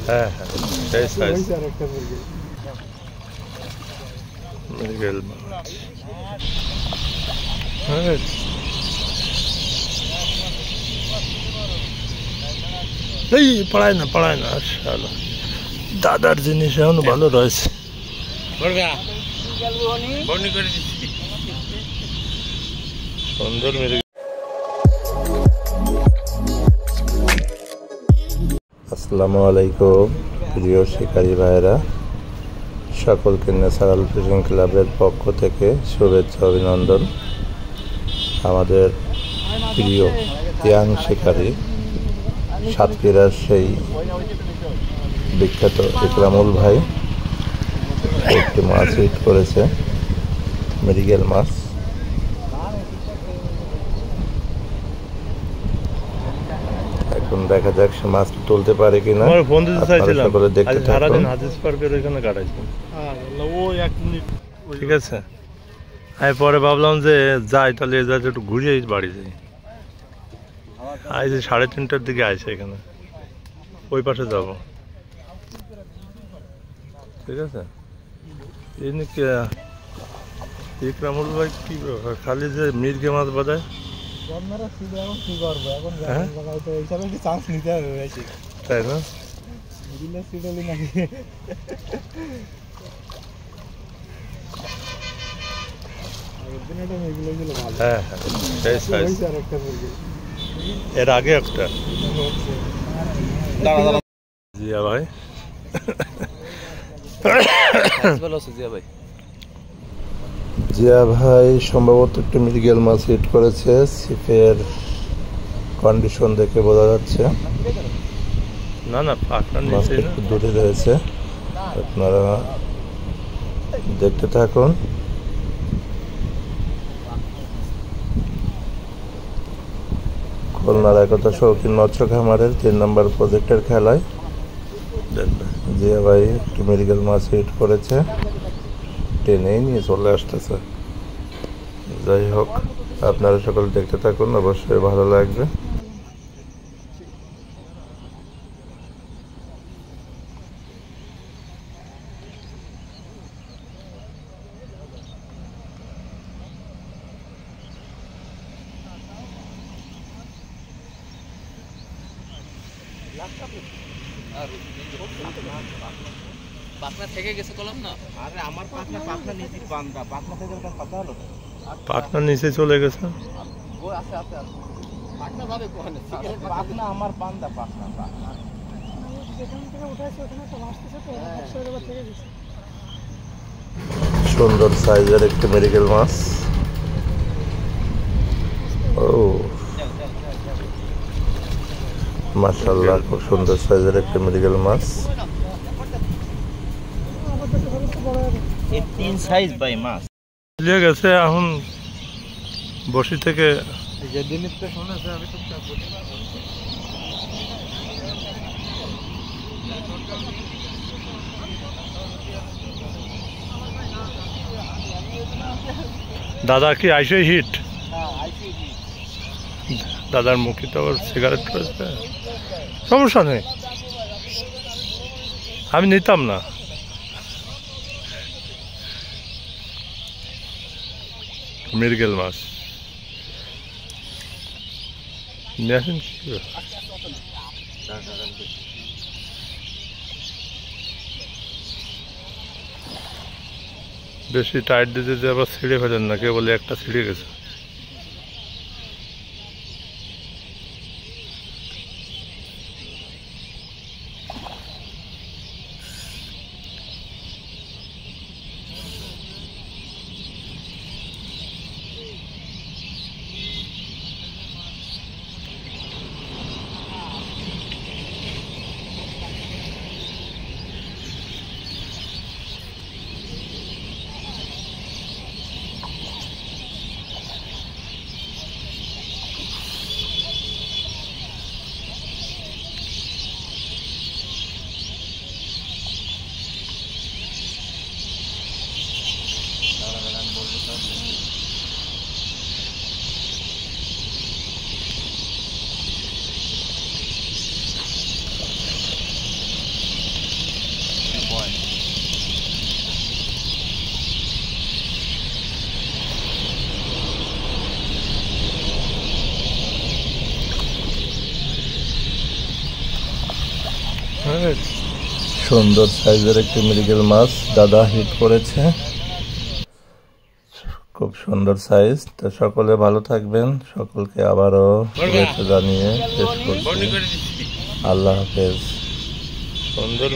হ্যাঁ হ্যাঁ এই সাইজ মৃগেল মাছ। হ্যাঁ এই পড়ায় না শালা দাদার জিনিস এখন ভালো রয়েছে। সুন্দর মৃগেল। আসসালামু আলাইকুম প্রিয় শিকারী ভাইরা, সকলকে ন্যাচারাল ফিশিং ক্লাবের পক্ষ থেকে শুভেচ্ছা অভিনন্দন। আমাদের প্রিয় ইয়াং শিকারী সাতক্ষীরার সেই বিখ্যাত ইকরামুল ভাই একটি মাছ হিট করেছে, মৃগেল মাছ। এখন দেখা যাক সে মাছ তুলতে পারে কিনা। ঠিক আছে, আমি পরে ভাবলাম যে যাই তাহলে একটু ঘুরিয়ে বাড়ি যাই। আইসে 3:30টার দিকে আইসে এখানে, ওই পাশে যাব। ঠিক আছে, ইকরামুল ভাই কি খালি যে মৃগে মাছ বাজায়, তাই না? হ্যাঁ হ্যাঁ এর আগে একটা জিয়া ভাই জিয়া ভাই সম্ভবত একটি মৃগেল মাছ হিট করেছে। ছিপের কন্ডিশন দেখে বোঝা যাচ্ছে না মাছটা একটু দূরে রয়েছে। আপনারা দেখতে থাকুন। খুলনার একতা শৌখিন মৎস্য খামারের 3 নম্বর প্রজেক্টের খেলায় জিয়া ভাই একটি মৃগেল মাছ হিট করেছে, টেনেই নিয়ে চলে আসতেছে। যাই হোক, আপনারা সকলে দেখতে থাকুন, অবশ্যই ভালো লাগবে। পাটনা নিচে চলে গেছে। সুন্দর সাইজের একটি মৃগেল মাছ। ও মাশাআল্লাহ, খুব সুন্দর সাইজের একটি মৃগেল মাছ। গেছে এখন বসি থেকে দাদা কি আইসে হিট? দাদার মুখে তো আবার সিগারেট রয়েছে, সমস্যা নেই, আমি নিতাম না। মৃগেল মাছ দেখেন কি বেশি টাইট দিতে আবার ছিঁড়ে ফেলেন না, কেবল একটা ছিঁড়ে গেছে। সুন্দর সাইজের একটি মৃগেল মাছ দাদা হিট করেছে, খুব সুন্দর সাইজ। তো সকলে ভালো থাকবেন, সকলকে আবারও শুভেচ্ছা জানিয়ে শেষ করছি। আল্লাহ হাফেজ। সুন্দর